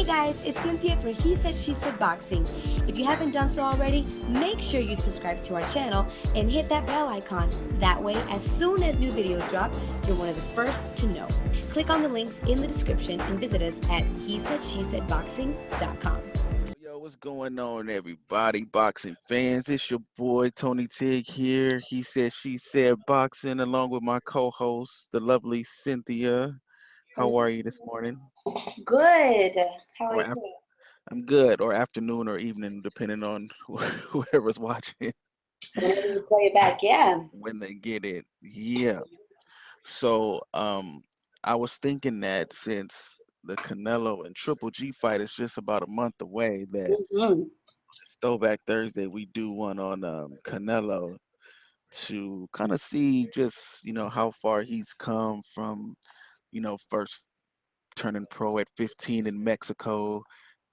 guys, it's Cynthia for He Said, She Said Boxing. If you haven't done so already, make sure you subscribe to our channel and hit that bell icon. That way, as soon as new videos drop, you're one of the first to know. Click on the links in the description and visit us at HeSaidSheSaidBoxing.com. Yo, what's going on, everybody? Boxing fans, it's your boy Tony Tig here. He said, she said boxing, along with my co-host, the lovely Cynthia. How are you this morning? Good. How are Or you? I'm good, or afternoon or evening, depending on whoever's watching Whenever you play it back, yeah. when they get it. Yeah. So, I was thinking that since the Canelo and Triple G fight is just about a month away, that Mm-hmm. Throwback Thursday we do one on Canelo to kind of see just how far he's come from first turning pro at 15 in Mexico,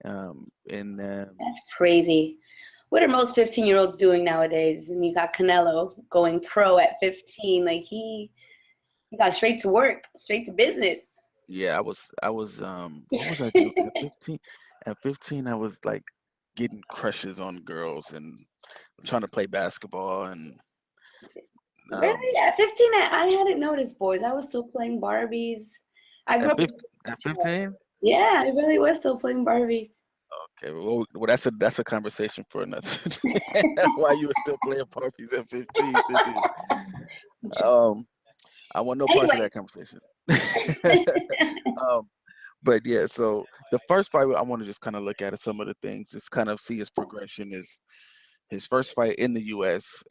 and That's crazy. What are most 15-year-olds doing nowadays? And you got Canelo going pro at 15. Like he got straight to work, straight to business. yeah, I was what was I doing at 15? At 15, I was like getting crushes on girls and trying to play basketball and um Really? At 15, I hadn't noticed, boys. I was still playing Barbies. I grew at up in 15, at 15. yeah, I really was still playing Barbies. Okay, well, that's a conversation for another. Why you were still playing Barbies at 15, Cynthia? Um, I want no parts of Anyway. that conversation. um, but yeah, so the first fight I want to just kind of look at some of the things, just kind of see his progression. Is his first fight in the U.S.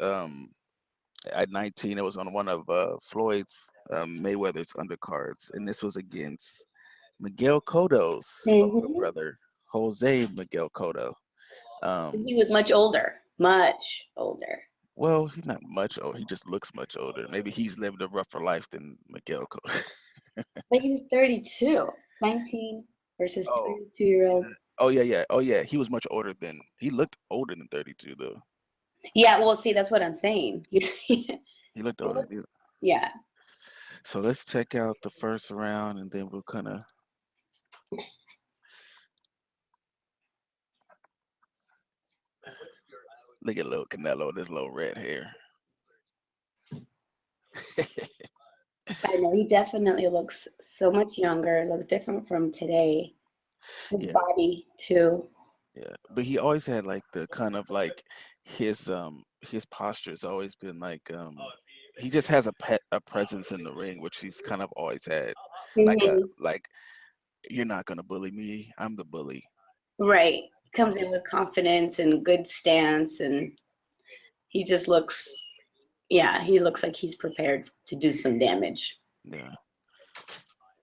At 19, it was on one of Floyd's Mayweather's undercards, and this was against Miguel Cotto's older Mhm. brother, Jose Miguel Cotto. Um, He was much older, much older. well, he's not much old. He just looks much older. Maybe he's lived a rougher life than Miguel Cotto. But he was 32, 19 versus Oh, 32-year-old. oh yeah, yeah, oh yeah. He was much older than. He looked older than 32 though. Yeah, well, see, that's what I'm saying. He looked older. Yeah. So let's check out the first round, and then we'll kind of look at little Canelo, this little red hair. I know he definitely looks so much younger, looks different from today. His Yeah, body too. yeah. But he always had like the kind of like his posture has always been like he just has a presence in the ring, which he's kind of always had. Hmm. Like you're not gonna bully me. I'm the bully. Right. Comes Um, in with confidence and good stance, and he just looks, yeah, he looks like he's prepared to do some damage. yeah.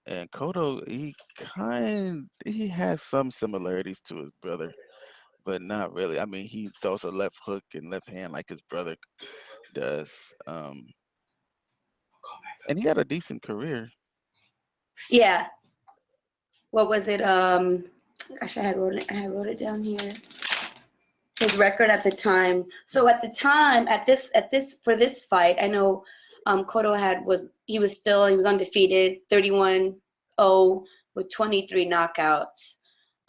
And Cotto, he has some similarities to his brother, but not really. I mean, he throws a left hook and left hand like his brother does. And he had a decent career. Yeah. What was it? Gosh, I wrote it down here. His record at the time. So at the time, for this fight, I know Cotto he was undefeated, 31-0 with 23 knockouts.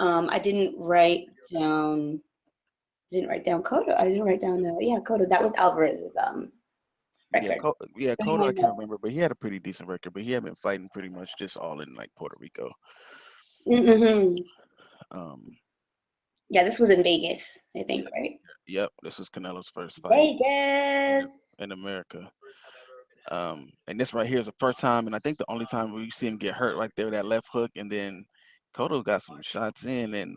I didn't write down Cotto. I didn't write down Cotto. That was Alvarez's Yeah, record. Cotto, I can't 31-0. remember, but he had a pretty decent record. But he had been fighting pretty much just all in like Puerto Rico. Mm-hmm. Um, Yeah, this was in Vegas, I think, yeah, right? yep. This was Canelo's first fight Vegas. in America. And this right here is the first time, and I think the only time we see him get hurt right there, that left hook, and then Cotto got some shots in, and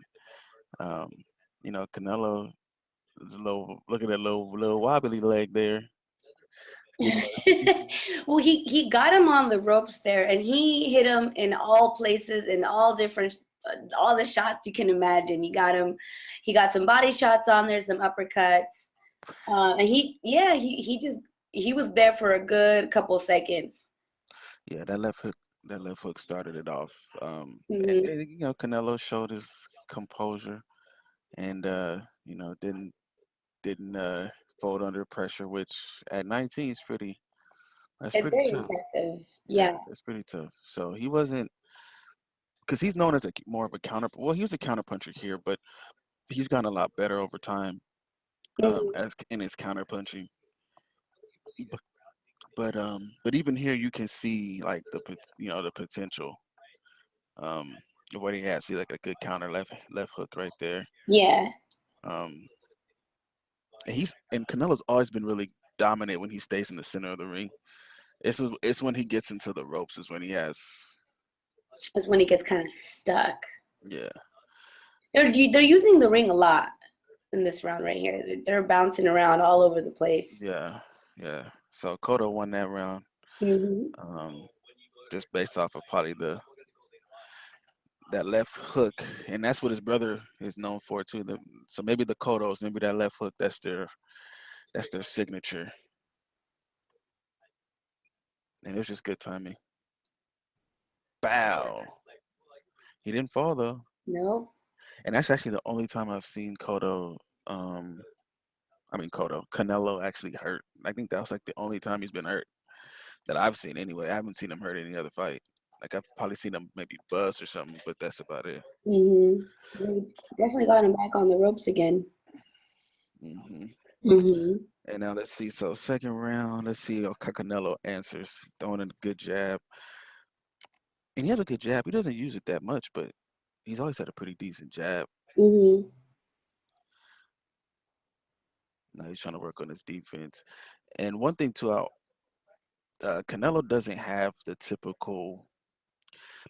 um, Canelo is a little look at that little wobbly leg there. You know, Well, he got him on the ropes there, and he hit him in all places, in all different, all the shots you can imagine. He got some body shots on there, some uppercuts, and he was there for a good couple seconds. yeah, that left hook started it off. And Hmm. then, Canelo showed his composure and didn't fold under pressure, which at 19 is that's It's pretty very tough. impressive. Yeah, Yeah. that's pretty tough. So he wasn't because he's known as more of a counter. Well, he was a counter puncher here, but he's gotten a lot better over time, Mhm. as in his counter punching. But but even here you can see like the potential of what he has. See like a good counter left hook right there. Yeah. Um, and Canelo's always been really dominant when he stays in the center of the ring. It's when he gets into the ropes is when he has. That's when he gets kind of stuck. Yeah. They're using the ring a lot in this round right here. They're bouncing around all over the place. Yeah. Yeah. So Cotto won that round. Hmm. Um, just based off of probably that left hook, and that's what his brother is known for too. So maybe the Cottos, maybe that left hook, that's their signature, and it was just good timing. Bow. He didn't fall though, No. and that's actually the only time I've seen Um, Canelo actually hurt. I think that was like the only time he's been hurt that I've seen anyway. I haven't seen him hurt any other fight. Like I've probably seen him maybe buzz or something, but that's about it. Hmm. They definitely got him back on the ropes again. Hmm. Hmm. And now let's see. So second round, let's see how Canelo answers. Throwing in a good jab. And he has a good jab. He doesn't use it that much, but he's always had a pretty decent jab. Hmm. Now he's trying to work on his defense. And one thing too, Canelo doesn't have the typical,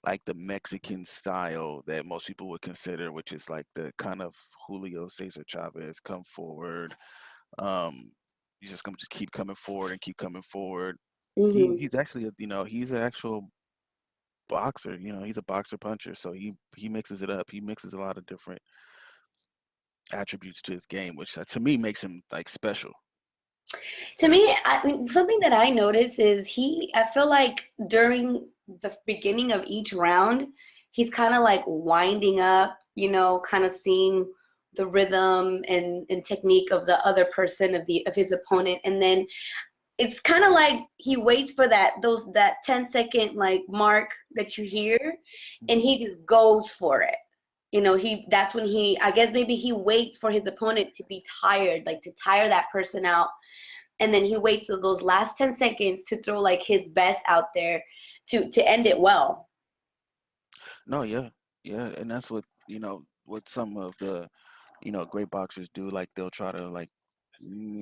like the Mexican style that most people would consider, which is like the kind of Julio Cesar Chavez come forward. Um, he's just gonna just keep coming forward and keep coming forward. Hmm. He's actually he's an actual boxer. He's a boxer puncher, so he mixes it up. He mixes a lot of different attributes to his game, which to me makes him like special. To me, I mean, something that I notice is I feel like during the beginning of each round, he's kind of like winding up, kind of seeing the rhythm and technique of the other person of his opponent. And then it's kind of like he waits for that 10-second like mark that you hear, and Mhm. he just goes for it. That's when I guess maybe he waits for his opponent to be tired, like to tire that person out, and then he waits till those last 10 seconds to throw like his best out there to end it well. No, yeah, yeah, and that's what some of the great boxers do. Like they'll try to like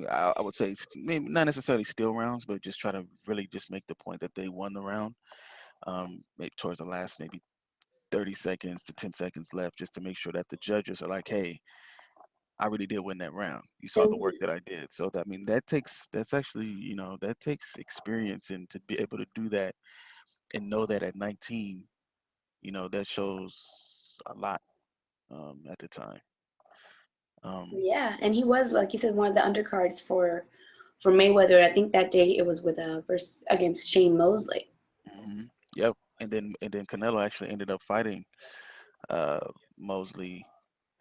I would say maybe not necessarily steal rounds, but just try to really just make the point that they won the round. Maybe towards the last maybe 30 seconds to 10 seconds left, just to make sure that the judges are like, hey, I really did win that round. You saw the work Mhm. that I did. So that, I mean, that's actually, that takes experience, and to be able to do that and know that at 19, that shows a lot at the time. Um, Yeah, and he was, like you said, one of the undercards for Mayweather. I think that day it was with versus against Shane Mosley. mhm. Yep. And then Canelo actually ended up fighting uh, Mosley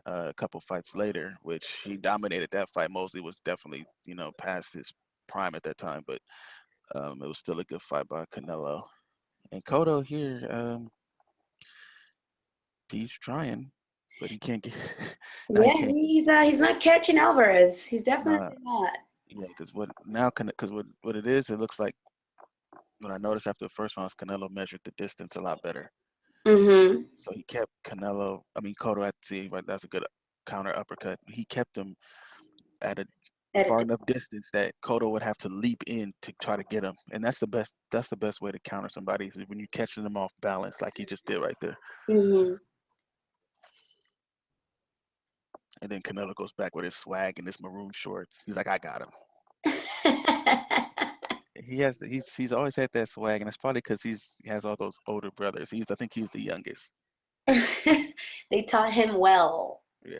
a couple fights later, which he dominated that fight. Mosley was definitely, past his prime at that time, but it was still a good fight by Canelo. And Cotto here, he's trying, but he can't get. Now he Yeah, can't. he's not catching Alvarez. He's Nah, definitely not. yeah, because what it is, it looks like what I noticed after the first round is Canelo measured the distance a lot better. Mm-hmm. So he kept Cotto at right. That's a good counter uppercut. He kept him at a far enough distance that Cotto would have to leap in to try to get him, and that's the best. That's the best way to counter somebody is when you catching them off balance, like he just did right there. Mm-hmm. And then Canelo goes back with his swag and his maroon shorts. He's like, I got him. He's always had that swag, and it's probably because he has all those older brothers. I think he's the youngest. They taught him well. Yeah,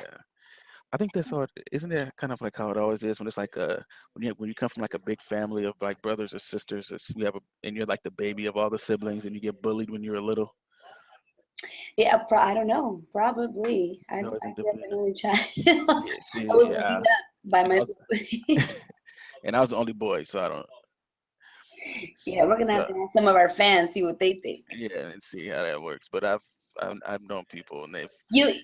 I think that's how. Isn't it kind of like how it always is when it's like when you come from like a big family of like brothers or sisters, and you're like the baby of all the siblings, and you get bullied when you're little. Yeah, I don't know. Probably. I You always I end up grew up being an only child. yeah. I See, was beat yeah, up by and my siblings. I was the only boy, so I don't. Yeah, we're gonna have So to ask some of our fans, see what they think. yeah, and see how that works. But I've I've known people and they've You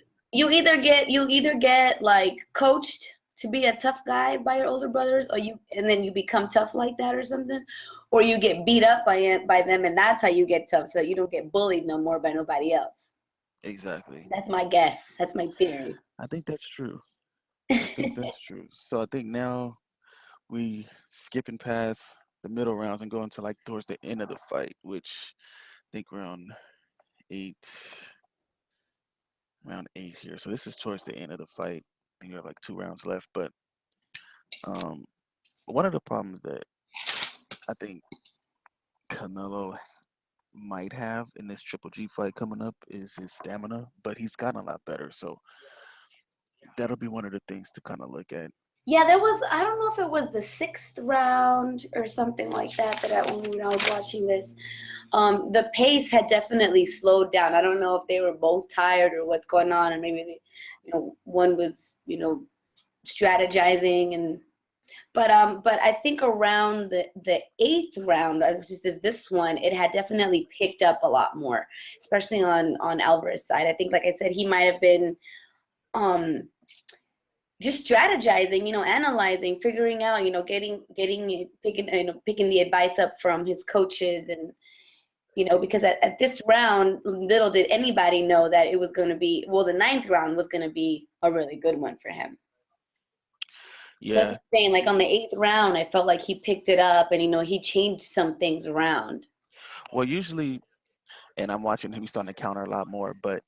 either get like coached to be a tough guy by your older brothers, or and then you become tough like that or something, or you get beat up by them, and that's how you get tough, so you don't get bullied no more by nobody else. exactly. That's my guess. That's my theory. I think that's true. I think that's true. So I think now we skipping past the middle rounds and going to like towards the end of the fight, which I think we're on eight, round 8 here. So this is towards the end of the fight. And you have like 2 rounds left. But um, one of the problems that I think Canelo might have in this Triple G fight coming up is his stamina, but he's gotten a lot better. So that'll be one of the things to kind of look at. Yeah, there was, I don't know if it was the 6th round or something like that when I was watching this. The pace had definitely slowed down. I don't know if they were both tired or what's going on, and maybe one was strategizing, but I think around the 8th round, which is this one, it had definitely picked up a lot more, especially on Alvarez's side. I think, like I said, he might have been just strategizing, analyzing, figuring out, picking the advice up from his coaches, and because at this round, little did anybody know that it was going to be, well, the 9th round was going to be a really good one for him. That's what Yeah. I'm saying. Like on the 8th round, I felt like he picked it up, and he changed some things around. Well, usually, and I'm watching him, he's starting to counter a lot more, but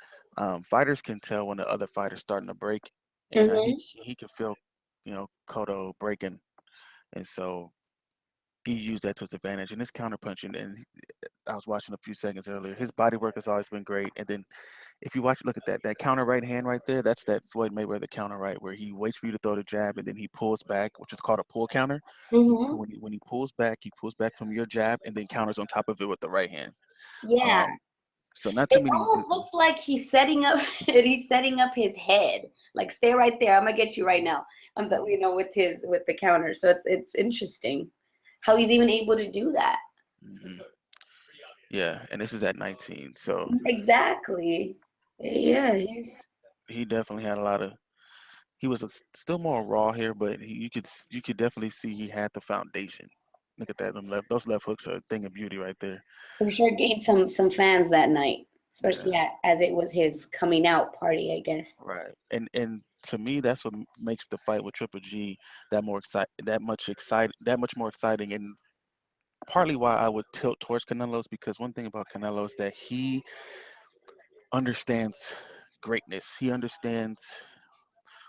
fighters can tell when the other fighter's starting to break, and Hmm. he can feel, Cotto breaking, and so he used that to his advantage. And his counterpunching, and I was watching a few seconds earlier, his body work has always been great. And then if you look at that counter right hand right there, that's that Floyd Mayweather counter right, where he waits for you to throw the jab and then he pulls back, which is called a pull counter. Hmm. When he pulls back from your jab and then counters on top of it with the right hand. Yeah. Um, so not too It many. almost looks like he's setting up he's setting up his head. Like, stay right there. I'm gonna get you right now. With the counter. So it's interesting how he's even able to do that. Mhm. Yeah, and this is at 19, so Exactly. Yeah, he definitely had a lot of. He was still more raw here, but you could definitely see he had the foundation. Look at that, those left hooks are a thing of beauty right there. for sure gained some fans that night, especially Yeah, as it was his coming out party, I guess. right. And to me, that's what makes the fight with Triple G that much more exciting, and partly why I would tilt towards Canelo is because one thing about Canelo is that he understands greatness. He understands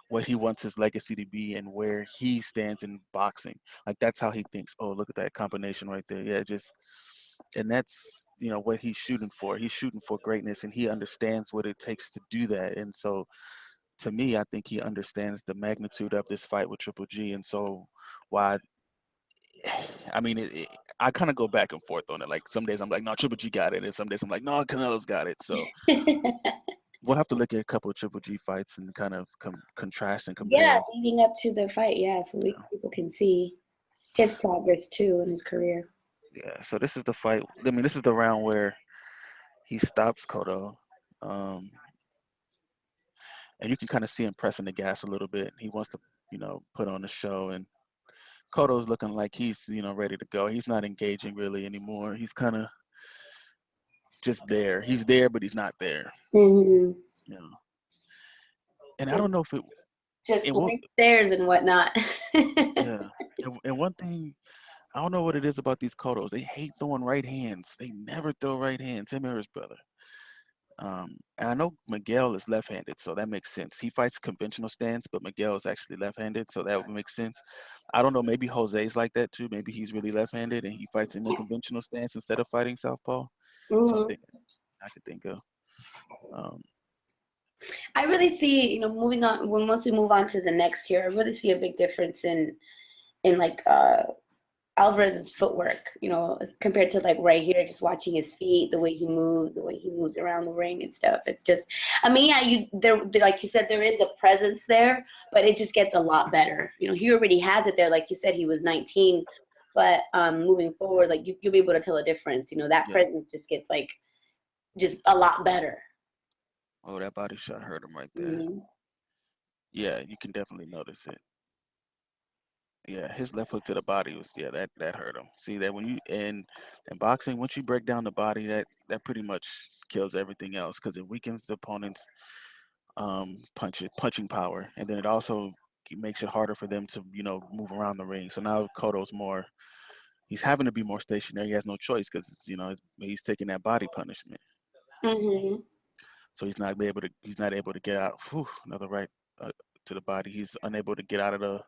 what he wants his legacy to be and where he stands in boxing. Like that's how he thinks. Oh, look at that combination right there. Yeah, and that's what he's shooting for. He's shooting for greatness, and he understands what it takes to do that. And so, to me, I think he understands the magnitude of this fight with Triple G, and so why. I mean, I kind of go back and forth on it. Like some days I'm like, no, Triple G got it, and some days I'm like, no, Canelo's got it. So we'll have to look at a couple of Triple G fights and kind of contrast and Yeah, compare. leading up to the fight, yeah, so people can see his progress too in his career. Yeah. So this is the fight. I mean, this is the round where he stops Cotto, um, and you can kind of see him pressing the gas a little bit. He wants to, put on the show, and Cotto's looking like he's, ready to go. He's not engaging really anymore. He's kind of just there. He's there, but he's not there. Hmm. You know. And I don't know if it. Just And we'll, blank stares and whatnot. yeah. And one thing I don't know what it is about these Cottos. They hate throwing right hands. They never throw right hands. Him or his brother. And I know Miguel is left-handed, so that makes sense. He fights conventional stance, but Miguel is actually left-handed, so that would make sense. I don't know. Maybe Jose's like that too. Maybe he's really left-handed and he fights in the conventional stance instead of fighting southpaw. Hmm. Something I could think of. Um, I really see, moving on, once we move on to the next tier, I really see a big difference in like Alvarez's footwork, as compared to like right here, just watching his feet, the way he moves around the ring and stuff. It's just, I mean, yeah, like you said, there is a presence there, but it just gets a lot better. He already has it there. Like you said, he was 19, but moving forward, like you'll be able to tell a difference. That yeah, presence just gets like just a lot better. Oh, that body shot hurt him right there. Mhm. Yeah, you can definitely notice it. Yeah, his left hook to the body was, yeah, that hurt him. See that when you in boxing, once you break down the body, that pretty much kills everything else because it weakens the opponent's punching power, and then it also makes it harder for them to move around the ring. So now Cotto's more, he's having to be more stationary. He has no choice because he's taking that body punishment. Mhm. So he's not able to get out. Whew, another right to the body. He's unable to get out of the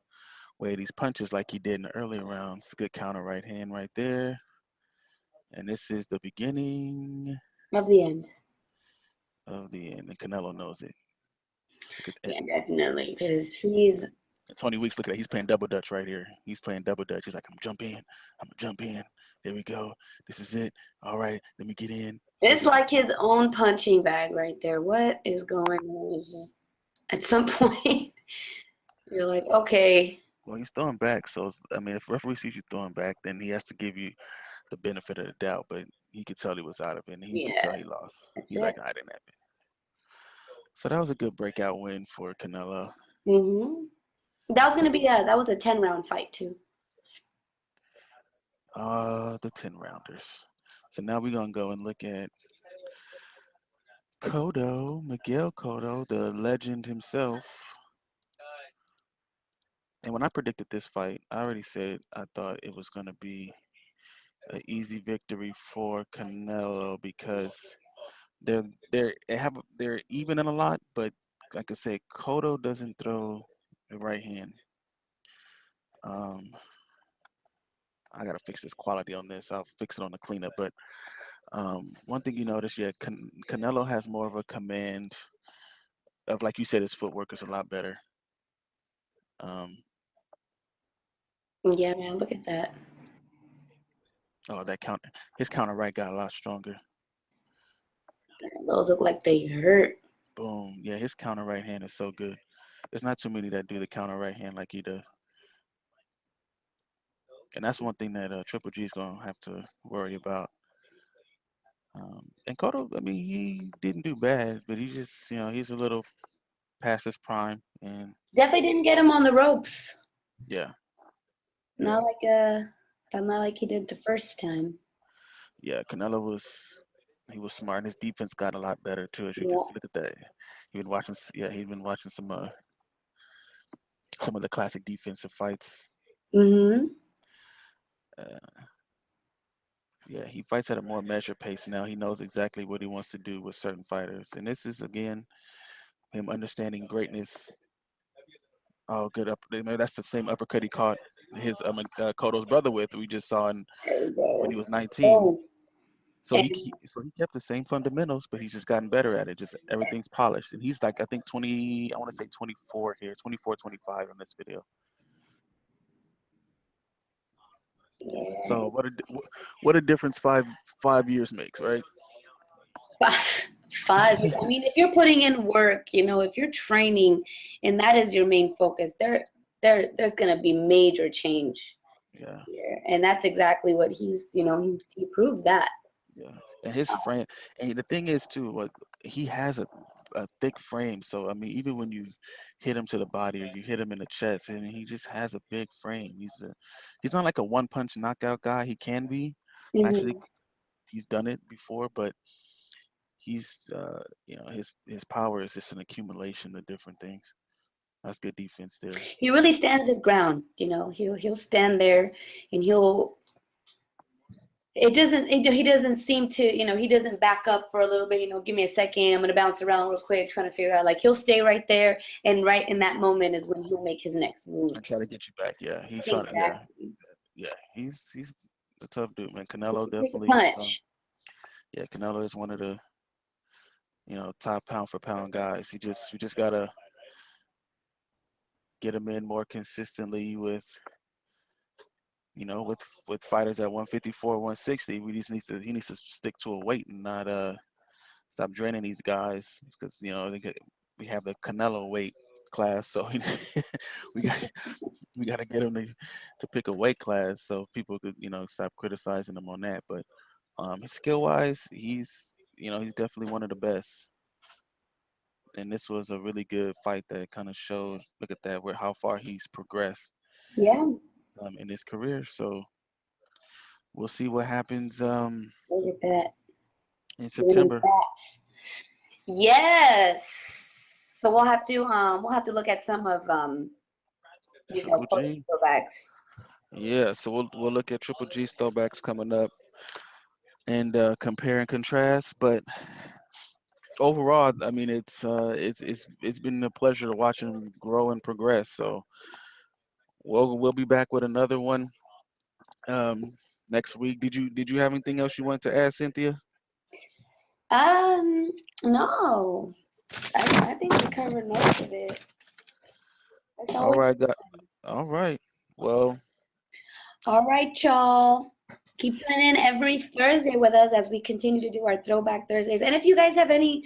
way of these punches like he did in the earlier rounds. Good counter right hand right there. And this is the beginning Of the end. of the end. And Canelo knows it. Look at Yeah, and definitely, because he's. Tony Weeks, look at that. He's playing double dutch right here. He's playing double dutch. He's like, I'm gonna jump in. I'm gonna jump in. There we go. This is it. All right, let me get in. It's like his own punching bag right there. What is going on? It's just, at some point, you're like, okay, Well, he's throwing back. So, I mean, if referee sees you throwing back, then he has to give you the benefit of the doubt. But he could tell he was out of it, and he could yeah, tell he lost. that's He's it. like, I didn't have it. So that was a good breakout win for Canelo. Hmm. That was So, gonna be that was a 10 round fight too. the 10 rounders. So now we're gonna go and look at Cotto, Miguel Cotto, the legend himself. And when I predicted this fight, I already said I thought it was gonna be an easy victory for Canelo because they're even in a lot, but like I said, Cotto doesn't throw the right hand. Um, I gotta fix this quality on this. I'll fix it on the cleanup. But one thing you notice, yeah, Canelo has more of a command of, like you said, his footwork is a lot better. Um, Yeah, man, look at that. oh, his counter right got a lot stronger. Those look like they hurt. Boom, yeah, his counter right hand is so good. There's not too many that do the counter right hand like he does, and that's one thing that Triple G is gonna have to worry about. And Cotto, I mean, he didn't do bad, but he just, he's a little past his prime, and Definitely didn't get him on the ropes. yeah, yeah, Not like not like he did the first time. yeah. Canelo he was smart, and his defense got a lot better too. As you can Yeah. see, look at that. He been watching, yeah, he's been watching some of the classic defensive fights. Mhm. Uh, yeah, he fights at a more measured pace now. He knows exactly what he wants to do with certain fighters, and this is again him understanding greatness. Oh, good up. Maybe that's the same uppercut he caught his Cotto's brother with. We just saw There we when go. he was 19. Oh, So and he kept the same fundamentals, but he's just gotten better at it. Just everything's polished, and he's like I think 20. I want to say 24 here, 24, 25 in this video. So yeah. what a difference 5 years makes, right? 5. I mean, if you're putting in work, if you're training, and that is your main focus, there's gonna be major change Yeah, here, and that's exactly what he proved that. yeah. And his frame, and the thing is too, what he has a thick frame. So I mean, even when you hit him to the body or you hit him in the chest, and he just has a big frame. He's not like a one punch knockout guy. He can be. Actually, Hmm. he's done it before, but he's his power is just an accumulation of different things. That's good defense there. He really stands his ground. He'll stand there, and he'll. He doesn't seem to, he doesn't back up for a little bit. Give me a second. I'm gonna bounce around real quick, trying to figure out. Like he'll stay right there, and right in that moment is when he'll make his next move. And try to get you back. Yeah, Exactly. yeah. He's a tough dude, man. He Canelo can take a definitely is. punch. Yeah, Canelo is one of the top pound for pound guys. We just gotta get him in more consistently with fighters at 154, 160. He needs to stick to a weight and not stop draining these guys because we have the Canelo weight class, so we got we got to get him to pick a weight class so people could stop criticizing him on that. But skill wise, he's definitely one of the best. and this was a really good fight that kind of showed. Look at that, where how far he's progressed Yeah, in his career. So we'll see what happens look at that. in Winning September. backs. Yes. So we'll have to look at some of Triple post G. throwbacks. Yeah, so we'll look at Triple G's throwbacks coming up and compare and contrast. But overall, I mean, it's been a pleasure to watch him grow and progress. So we'll be back with another one next week. Did you have anything else you wanted to add, Cynthia? Um, no, I think we covered most of it. That's All always right, all right. Well, all right, y'all. Keep tuning in every Thursday with us as we continue to do our Throwback Thursdays. And if you guys have any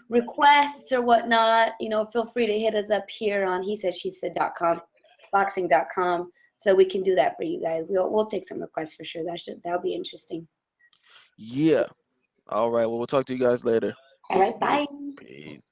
requests or whatnot, feel free to hit us up here on he said she said.com, boxing.com, so we can do that for you guys. We'll take some requests for sure. That'll be interesting. yeah. All right. Well, we'll talk to you guys later. All right, bye. Peace.